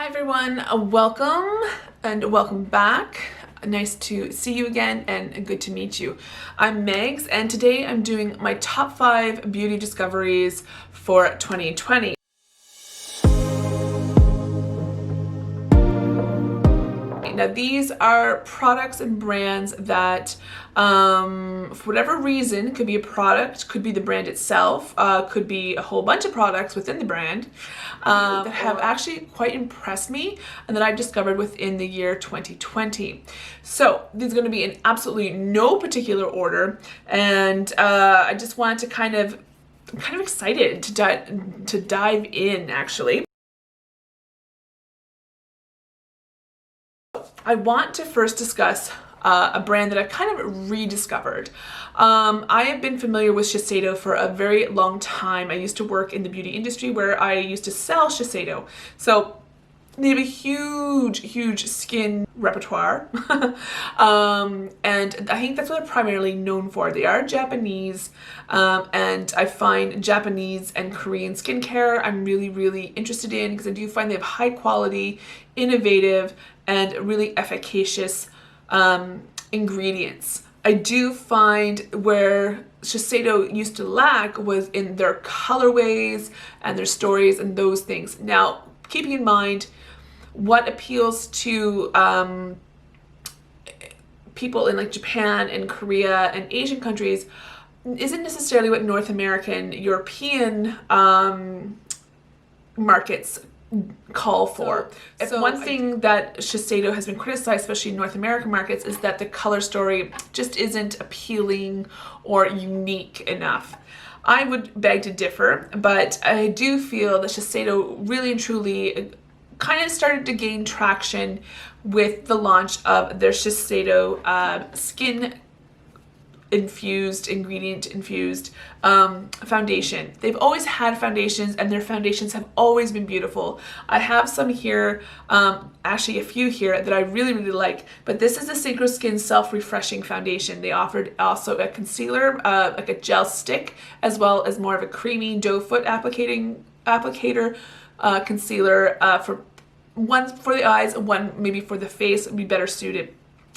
Hi everyone, welcome and welcome back. Nice to see you again and good to meet you. I'm Megs and today I'm doing my top 5 beauty discoveries for 2020. Now these are products and brands that for whatever reason, could be a product, could be the brand itself, could be a whole bunch of products within the brand that have actually quite impressed me and that I've discovered within the year 2020. So these are going to be in absolutely no particular order, and I just wanted to I'm kind of excited to dive in actually. I want to first discuss a brand that I've kind of rediscovered. I have been familiar with Shiseido for a very long time. I used to work in the beauty industry where I used to sell Shiseido. So they have a huge skin repertoire. And I think that's what they're primarily known for. They are Japanese, and I find Japanese and Korean skincare I'm really interested in because I do find they have high quality, innovative, and really efficacious ingredients. I do find where Shiseido used to lack was in their colorways and their stories and those things. Now, keeping in mind what appeals to people in like Japan and Korea and Asian countries isn't necessarily what North American, European markets call for. One thing that Shiseido has been criticized, especially in North American markets, is that the color story just isn't appealing or unique enough. I would beg to differ, but I do feel that Shiseido really and truly kind of started to gain traction with the launch of their Shiseido skin infused, ingredient infused foundation. They've always had foundations and their foundations have always been beautiful. I have some here, actually a few here that I really like, but this is the Synchro Skin Self-Refreshing Foundation. They offered also a concealer, like a gel stick, as well as more of a creamy doe foot applicator concealer for one for the eyes, one maybe for the face would be better suited.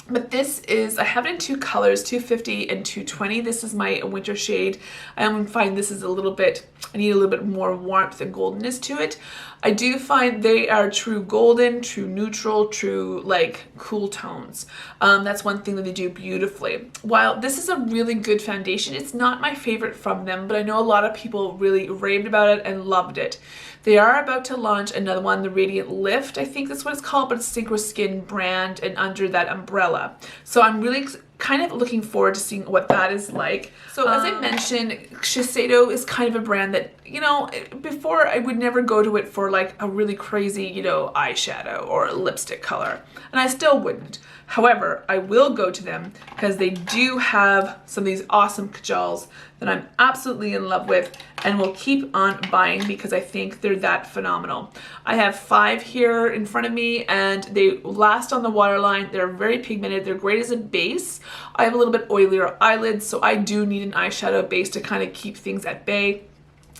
But this is, I have it in two colors, 250 and 220. This is my winter shade. I find this is a little bit, I need a little bit more warmth and goldenness to it. I do find they are true golden, true neutral, true like cool tones. That's one thing that they do beautifully. While this is a really good foundation, it's not my favorite from them, but I know a lot of people really raved about it and loved it. They are about to launch another one, the Radiant Lift, I think that's what it's called, but it's Synchro Skin brand and under that umbrella. So I'm really kind of looking forward to seeing what that is like. So as I mentioned, Shiseido is kind of a brand that, you know, before I would never go to it for like a really crazy, you know, eyeshadow or lipstick color, and I still wouldn't. However, I will go to them because they do have some of these awesome kajols that I'm absolutely in love with and will keep on buying because I think they're that phenomenal. I have 5 here in front of me and they last on the waterline. They're very pigmented. They're great as a base. I have a little bit oilier eyelids, so I do need an eyeshadow base to kind of keep things at bay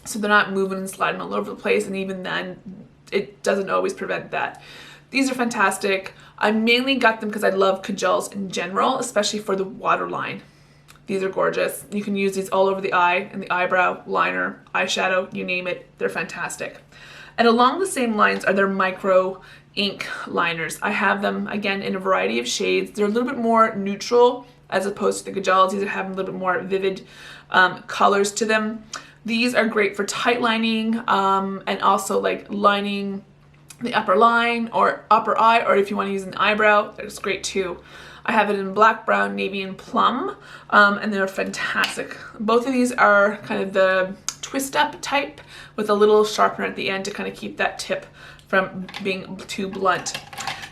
so they're not moving and sliding all over the place, and even then it doesn't always prevent that. These are fantastic. I mainly got them because I love kajols in general, especially for the waterline. These are gorgeous. You can use these all over the eye and the eyebrow, liner, eyeshadow, you name it. They're fantastic. And along the same lines are their micro ink liners. I have them again in a variety of shades. They're a little bit more neutral as opposed to the kajols. These have a little bit more vivid colors to them. These are great for tight lining and also like lining the upper line or upper eye, or if you want to use an eyebrow, that's great too. I have it in black, brown, navy, and plum, and they're fantastic. Both of these are kind of the twist up type with a little sharpener at the end to kind of keep that tip from being too blunt.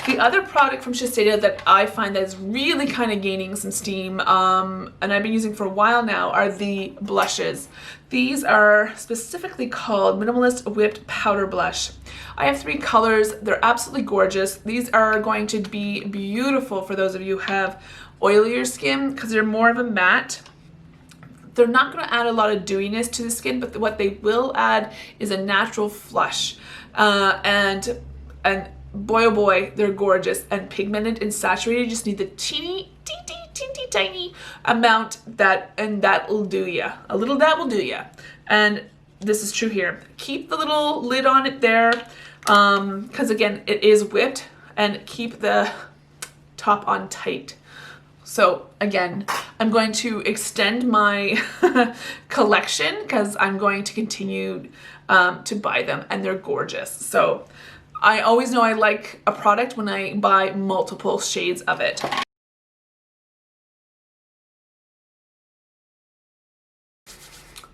The other product from Shiseido that I find that is really kind of gaining some steam, and I've been using for a while now, are the blushes. These are specifically called Minimalist Whipped Powder Blush. I have 3 colors. They're absolutely gorgeous. These are going to be beautiful for those of you who have oilier skin because they're more of a matte. They're not going to add a lot of dewiness to the skin, but what they will add is a natural flush and boy oh boy, they're gorgeous. And pigmented and saturated, you just need the teeny tiny amount and that'll do ya. A little that will do ya. And this is true here. Keep the little lid on it there, because again, it is whipped, and keep the top on tight. So again, I'm going to extend my collection because I'm going to continue to buy them, and they're gorgeous. So I always know I like a product when I buy multiple shades of it.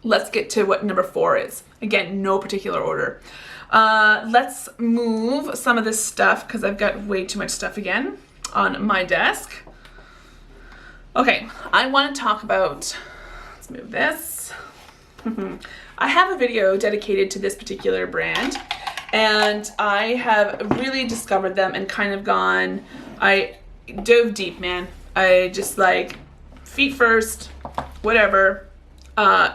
Let's get to what number 4 is. Again, no particular order. Let's move some of this stuff because I've got way too much stuff again on my desk. Okay, I want to talk about, let's move this. I have a video dedicated to this particular brand, and I have really discovered them and kind of gone, I dove deep, man. I just like feet first, whatever,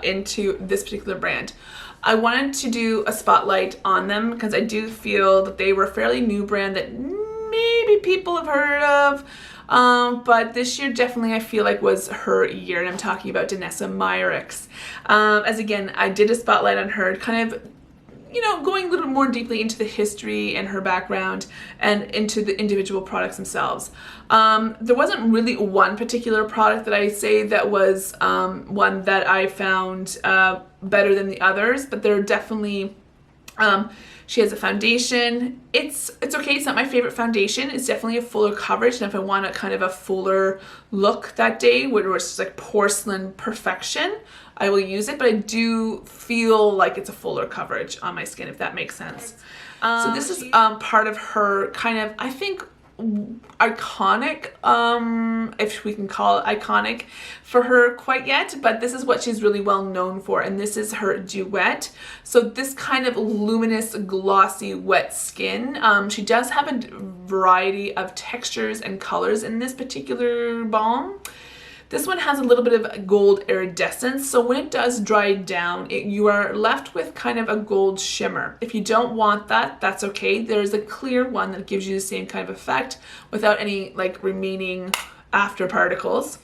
into this particular brand. I wanted to do a spotlight on them because I do feel that they were a fairly new brand that maybe people have heard of. But this year definitely I feel like was her year, and I'm talking about Danessa Myricks. As again, I did a spotlight on her, kind of, you know, going a little more deeply into the history and her background and into the individual products themselves. There wasn't really one particular product that I say that was one that I found better than the others, but there are definitely, she has a foundation. It's okay, it's not my favorite foundation. It's definitely a fuller coverage, and if I want a kind of a fuller look that day where it's just like porcelain perfection, I will use it, but I do feel like it's a fuller coverage on my skin, if that makes sense. So this is part of her kind of, I think, iconic, if we can call it iconic for her quite yet, but this is what she's really well known for, and this is her duet. So this kind of luminous, glossy, wet skin. She does have a variety of textures and colors in this particular balm. This one has a little bit of gold iridescence, so when it does dry down, you are left with kind of a gold shimmer. If you don't want that, that's okay. There's a clear one that gives you the same kind of effect without any like remaining after particles.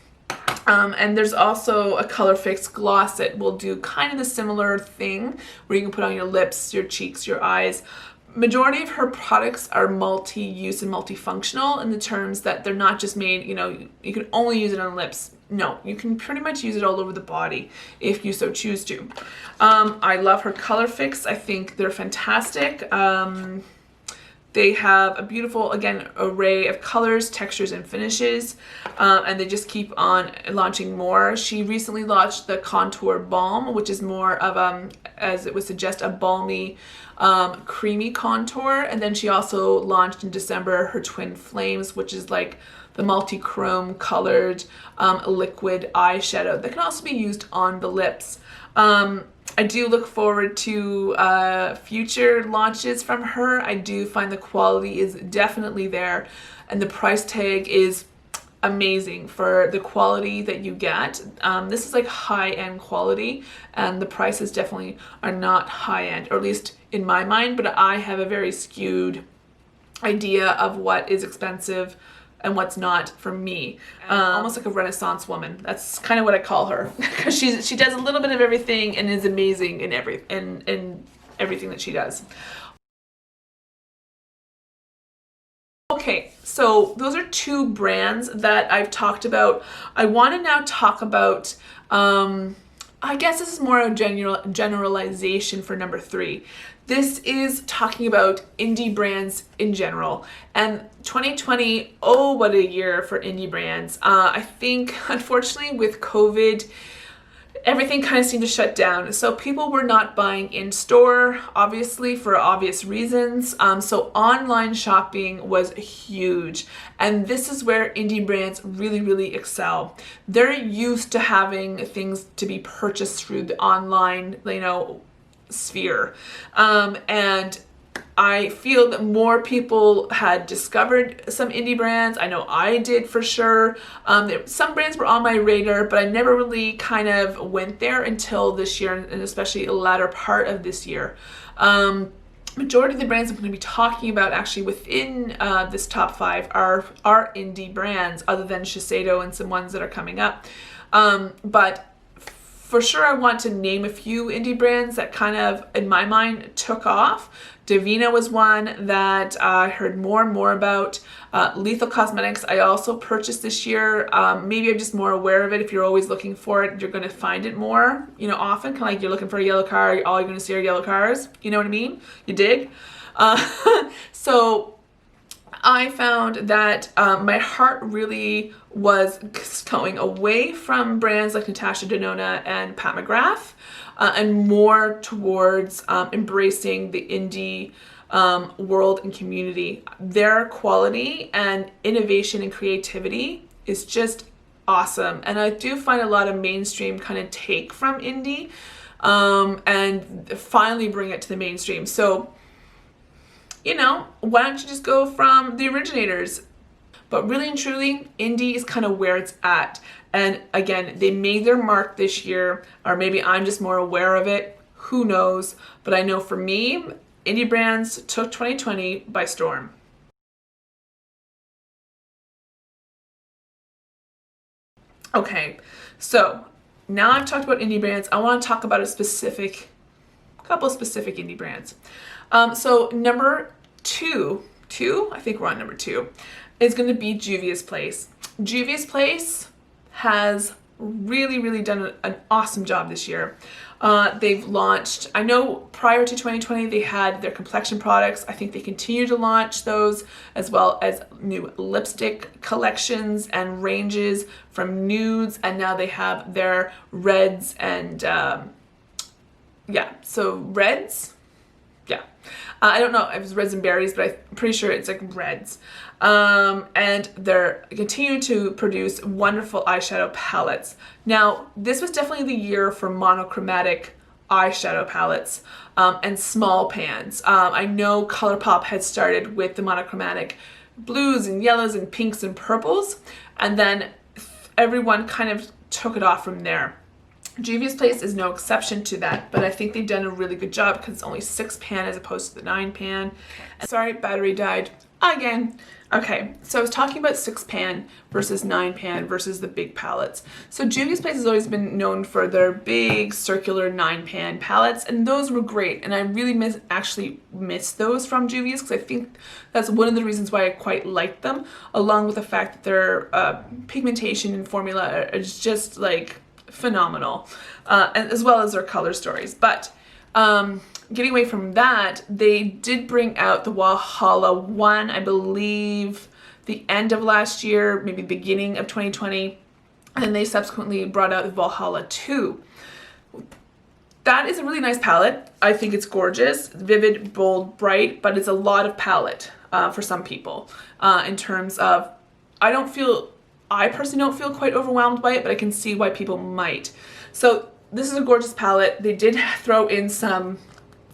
And there's also a color fix gloss that will do kind of the similar thing where you can put on your lips, your cheeks, your eyes. Majority of her products are multi-use and multifunctional in the terms that they're not just made, you know, you can only use it on lips. No, you can pretty much use it all over the body if you so choose to. I love her color fix. I think they're fantastic. They have a beautiful, again, array of colors, textures, and finishes, and they just keep on launching more. She recently launched the Contour Balm, which is more of, as it would suggest, a balmy, creamy contour. And then she also launched in December her Twin Flames, which is like the multi-chrome colored liquid eyeshadow that can also be used on the lips. I do look forward to future launches from her. I do find the quality is definitely there, and the price tag is amazing for the quality that you get. This is like high-end quality, and the prices definitely are not high-end, or at least in my mind, but I have a very skewed idea of what is expensive and what's not for me. Almost like a Renaissance woman. That's kind of what I call her, because she does a little bit of everything and is amazing in everything that she does. Okay, so those are two brands that I've talked about. I want to now talk about, I guess this is more a generalization for number 3. This is talking about indie brands in general. And 2020, oh, what a year for indie brands. I think, unfortunately, with COVID, everything kind of seemed to shut down. So people were not buying in store, obviously, for obvious reasons. So online shopping was huge. And this is where indie brands really, really excel. They're used to having things to be purchased through the online, you know, sphere. And I feel that more people had discovered some indie brands. I know I did for sure. Some brands were on my radar, but I never really kind of went there until this year, and especially the latter part of this year. majority of the brands I'm going to be talking about actually within this top 5 are indie brands, other than Shiseido and some ones that are coming up. But for sure, I want to name a few indie brands that kind of, in my mind, took off. Divina was one that I heard more and more about. Lethal Cosmetics I also purchased this year. Maybe I'm just more aware of it. If you're always looking for it, you're going to find it more, you know, often. Kind of like you're looking for a yellow car, all you're going to see are yellow cars. You know what I mean? You dig? So I found that my heart really was going away from brands like Natasha Denona and Pat McGrath, and more towards embracing the indie world and community. Their quality and innovation and creativity is just awesome. And I do find a lot of mainstream kind of take from indie and finally bring it to the mainstream. So, you know, why don't you just go from the originators? But really and truly, indie is kind of where it's at. And again, they made their mark this year, or maybe I'm just more aware of it. Who knows? But I know for me, indie brands took 2020 by storm. Okay, so now I've talked about indie brands. I want to talk about a couple of specific indie brands. So number two, I think we're on number 2, is going to be Juvia's Place. Juvia's Place has really done an awesome job this year. They've launched, I know prior to 2020 they had their complexion products. I think they continue to launch those, as well as new lipstick collections and ranges from nudes, and now they have their reds and so reds. Yeah. I don't know if it was reds and berries, but I'm pretty sure it's like reds. And they're continuing to produce wonderful eyeshadow palettes. Now, this was definitely the year for monochromatic eyeshadow palettes and small pans. I know ColourPop had started with the monochromatic blues and yellows and pinks and purples, and then everyone kind of took it off from there. Juvia's Place is no exception to that, but I think they've done a really good job because it's only 6 pan as opposed to the 9 pan. Sorry, battery died again. Okay, so I was talking about 6 pan versus 9 pan versus the big palettes. So Juvia's Place has always been known for their big circular 9 pan palettes, and those were great. And I really miss those from Juvia's, because I think that's one of the reasons why I quite like them, along with the fact that their pigmentation and formula is just like phenomenal, and as well as their color stories. But getting away from that, they did bring out the Valhalla 1, I believe the end of last year, maybe beginning of 2020, and then they subsequently brought out the Valhalla 2. That is a really nice palette. I think it's gorgeous, vivid, bold, bright, but it's a lot of palette for some people in terms of, I personally don't feel quite overwhelmed by it, but I can see why people might. So this is a gorgeous palette. They did throw in some,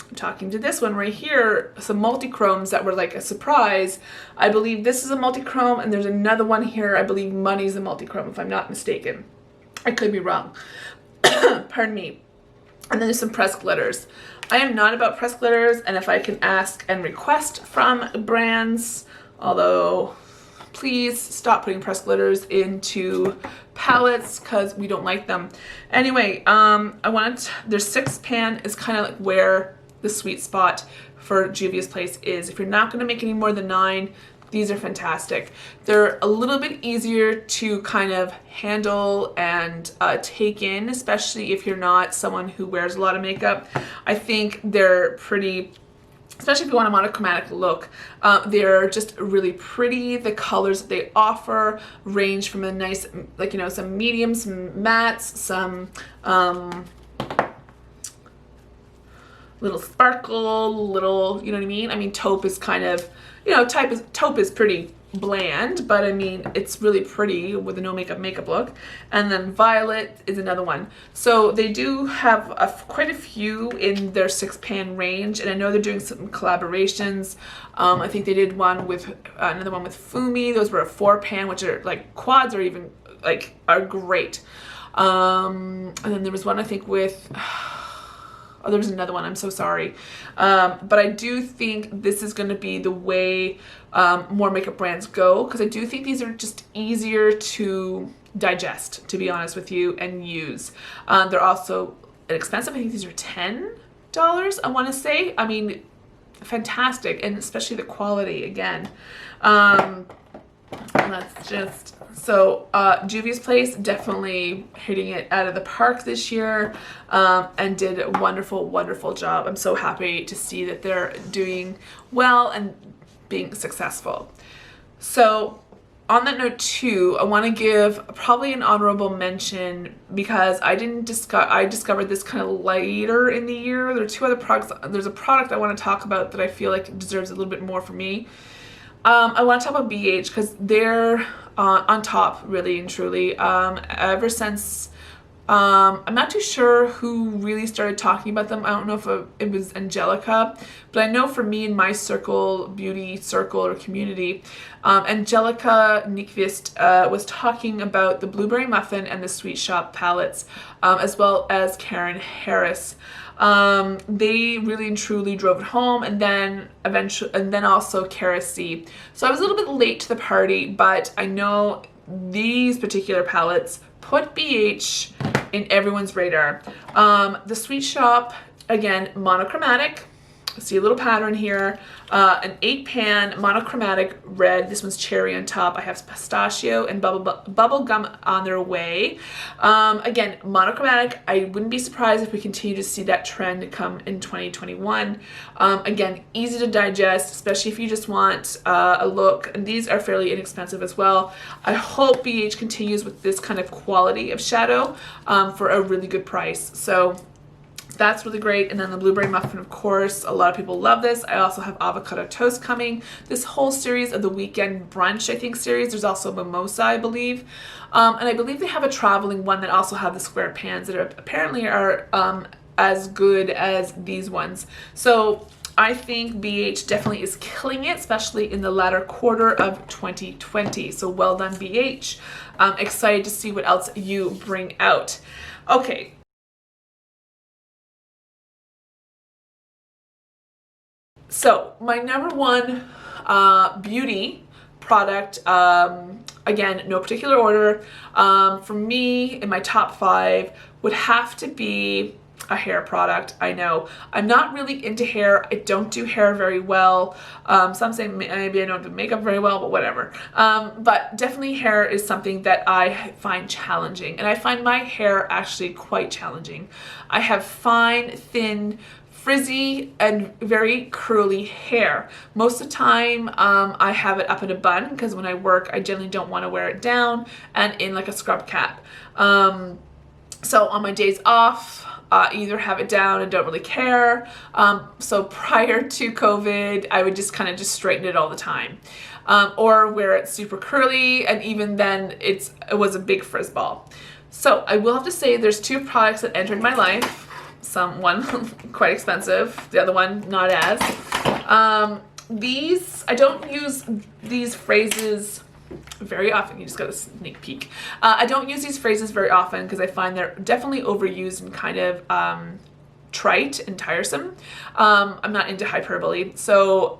I'm talking to this one right here, some multi-chromes that were like a surprise. I believe this is a multi-chrome, and there's another one here. I believe Money's a multi-chrome, if I'm not mistaken. I could be wrong. Pardon me. And then there's some pressed glitters. I am not about pressed glitters, and if I can ask and request from brands, although please stop putting pressed glitters into palettes because we don't like them. Anyway, their 6 pan is kind of like where the sweet spot for Juvia's Place is. If you're not going to make any more than 9, these are fantastic. They're a little bit easier to kind of handle and take in, especially if you're not someone who wears a lot of makeup. I think they're pretty, especially if you want a monochromatic look. They're just really pretty. The colors that they offer range from a nice, like, you know, some mediums, some mattes, some little sparkle, little, you know what I mean? I mean, taupe is kind of, you know, taupe is pretty bland, but I mean, it's really pretty with a no makeup look. And then violet is another one. So they do have quite a few in their 6 pan range, and I know they're doing some collaborations. I think they did one with another one with Fumi. Those were a 4 pan, which are like quads, or even like are great. And then there was one I think with Oh, there's another one. I'm so sorry. But I do think this is going to be the way more makeup brands go, because I do think these are just easier to digest, to be honest with you, and use. They're also expensive. I think these are $10, I want to say. I mean, fantastic, and especially the quality again. Let's just, so Juvia's Place definitely hitting it out of the park this year, and did a wonderful job. I'm so happy to see that they're doing well and being successful. So on that note too, I want to give probably an honorable mention, because I discovered this kind of later in the year. There are two other products. There's a product I want to talk about that I feel like deserves a little bit more from me. I want to talk about BH, because they're on top, really and truly. Ever since, I'm not too sure who really started talking about them. I don't know if it was Angelica, but I know for me in my circle, beauty circle or community, Angelica Nyqvist was talking about the Blueberry Muffin and the Sweet Shop palettes, as well as Karen Harris. They really and truly drove it home, and then also Cara C. So I was a little bit late to the party, but I know these particular palettes put BH in everyone's radar. The Sweet Shop, again, monochromatic. See a little pattern here. An 8-pan monochromatic red. This one's cherry on top. I have pistachio and bubble gum on their way. Again, monochromatic. I wouldn't be surprised if we continue to see that trend come in 2021. Again, easy to digest, especially if you just want a look. And these are fairly inexpensive as well. I hope BH continues with this kind of quality of shadow for a really good price. So that's really great. And then the Blueberry Muffin, of course, a lot of people love this. I also have Avocado Toast coming. This whole series of the Weekend Brunch, I think, series. There's also Mimosa, I believe. And I believe they have a traveling one that also have the square pans that apparently are as good as these ones. So I think BH definitely is killing it, especially in the latter quarter of 2020. So well done, BH. I'm excited to see what else you bring out. Okay. So my number one beauty product, again, no particular order, for me in my top 5 would have to be a hair product. I know I'm not really into hair. I don't do hair very well. Some say maybe I don't do makeup very well, but whatever. But definitely hair is something that I find challenging, and I find my hair actually quite challenging. I have fine, thin, frizzy and very curly hair. Most of the time I have it up in a bun, because when I work I generally don't want to wear it down and in like a scrub cap. So on my days off, either have it down and don't really care. So prior to COVID, I would just kind of straighten it all the time. Or wear it super curly, and even then it was a big frizz ball. So I will have to say there's 2 products that entered my life. One quite expensive, the other one not as. These, I don't use these phrases very often. You just got a sneak peek. I don't use these phrases very often because I find they're definitely overused and kind of trite and tiresome. I'm not into hyperbole. So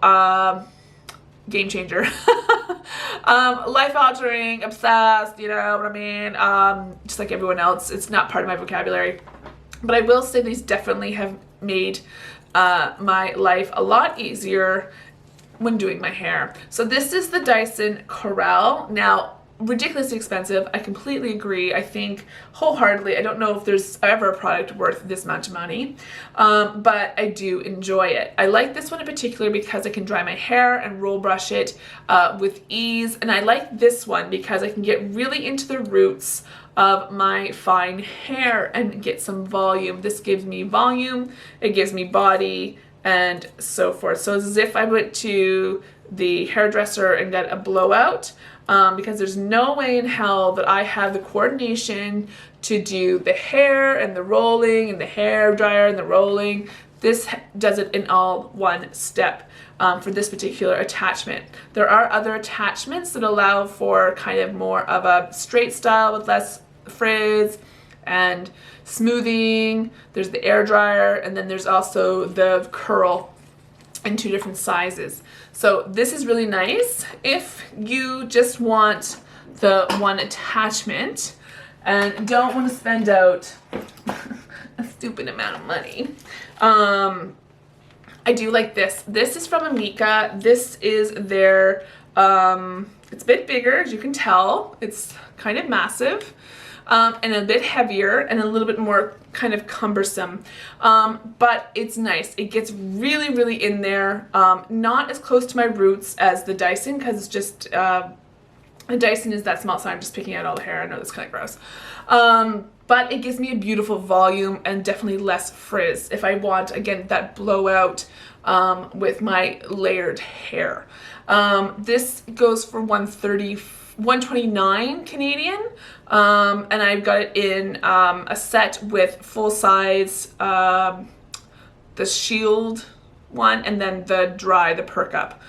game changer. Life altering, obsessed, you know what I mean? Just like everyone else, it's not part of my vocabulary. But I will say these definitely have made my life a lot easier when doing my hair. So this is the Dyson Corral. Now, ridiculously expensive. I completely agree. I think wholeheartedly, I don't know if there's ever a product worth this much money, but I do enjoy it. I like this one in particular because I can dry my hair and roll brush it with ease. And I like this one because I can get really into the roots of my fine hair and get some volume. This gives me volume, it gives me body, and so forth. So it's as if I went to the hairdresser and got a blowout, because there's no way in hell that I have the coordination to do the hair and the rolling and the hair dryer and the rolling. This does it in all one step for this particular attachment. There are other attachments that allow for kind of more of a straight style with less frizz and smoothing. There's the air dryer, and then there's also the curl in 2 different sizes. So this is really nice if you just want the one attachment and don't want to spend out a stupid amount of money. I do like this. This is from Amika. This is their, it's a bit bigger, as you can tell. It's kind of massive. And a bit heavier and a little bit more kind of cumbersome, but it's nice. It gets really, really in there. Not as close to my roots as the Dyson, because it's just, the Dyson is that small, so I'm just picking out all the hair. I know that's kind of gross. But it gives me a beautiful volume and definitely less frizz if I want, again, that blowout with my layered hair. This goes for $129 Canadian, and I've got it in a set with full size, the Shield one, and then the Perk Up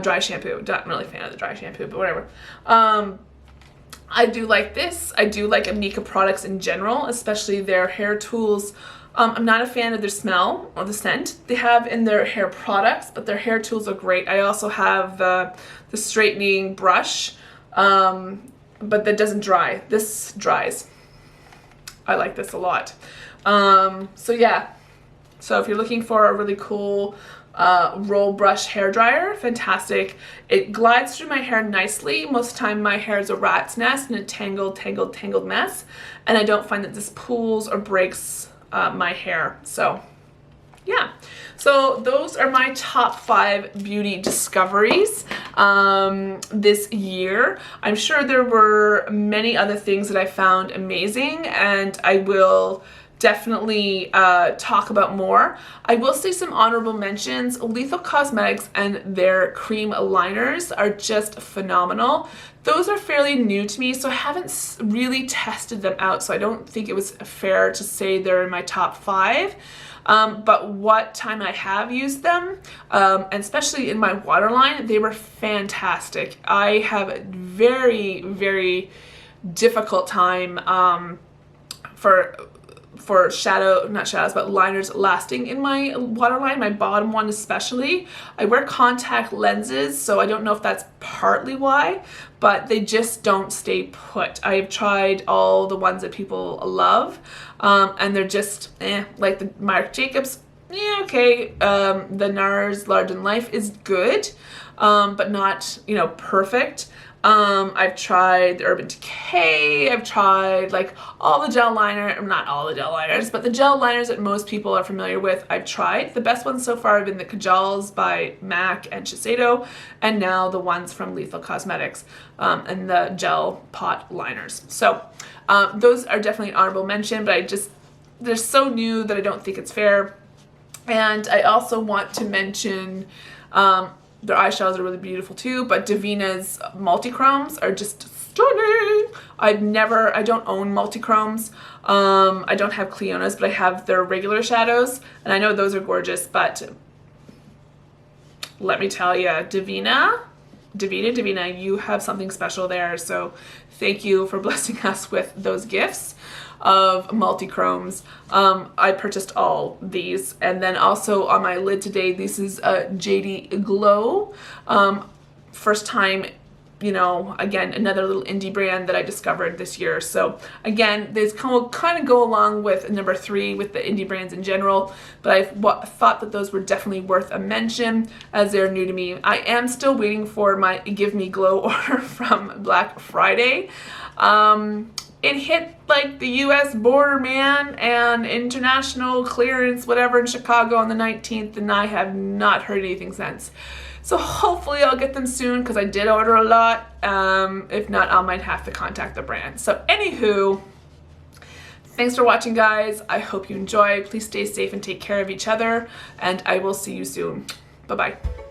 dry shampoo. Not really a fan of the dry shampoo, but whatever. I do like this. I do like Amika products in general, especially their hair tools. I'm not a fan of their smell or the scent they have in their hair products, but their hair tools are great. I also have the straightening brush, but that doesn't dry. This dries. I like this a lot. So yeah, so if you're looking for a really cool roll brush hair dryer, fantastic. It glides through my hair nicely. Most of the time my hair is a rat's nest and a tangled mess, and I don't find that this pulls or breaks my hair. So yeah, so those are my top 5 beauty discoveries this year. I'm sure there were many other things that I found amazing, and I will definitely talk about more. I will say some honorable mentions. Lethal Cosmetics and their cream liners are just phenomenal. Those are fairly new to me, so I haven't really tested them out, so I don't think it was fair to say they're in my top 5. But what time I have used them, and especially in my waterline, they were fantastic. I have a very, very difficult time for not shadows, but liners lasting in my waterline, my bottom one especially. I wear contact lenses, so I don't know if that's partly why, but they just don't stay put. I've tried all the ones that people love, and they're just, like the Marc Jacobs, yeah, okay. The NARS Large in Life is good, but not, perfect. I've tried the Urban Decay. I've tried like all the gel liner, not all the gel liners, but the gel liners that most people are familiar with. I've tried. The best ones so far have been the Kajals by MAC and Shiseido, and now the ones from Lethal Cosmetics, and the gel pot liners. So those are definitely an honorable mention, but they're so new that I don't think it's fair. And I also want to mention their eyeshadows are really beautiful too, but Davina's multi-chromes are just stunning. I don't own multi-chromes. I don't have Cleona's, but I have their regular shadows, and I know those are gorgeous, but let me tell you, Davina, you have something special there, so thank you for blessing us with those gifts of multi-chromes. I purchased all these, and then also on my lid today, this is a JD Glow. First time, again, another little indie brand that I discovered this year. So again, this kind of go along with number 3 with the indie brands in general, but I thought that those were definitely worth a mention as they're new to me. I am still waiting for my Give Me Glow order from Black Friday. It hit like the US border, man, and international clearance, whatever, in Chicago on the 19th, and I have not heard anything since. So hopefully I'll get them soon, because I did order a lot. If not, I might have to contact the brand. So anywho, thanks for watching, guys. I hope you enjoy. Please stay safe and take care of each other, and I will see you soon. Bye-bye.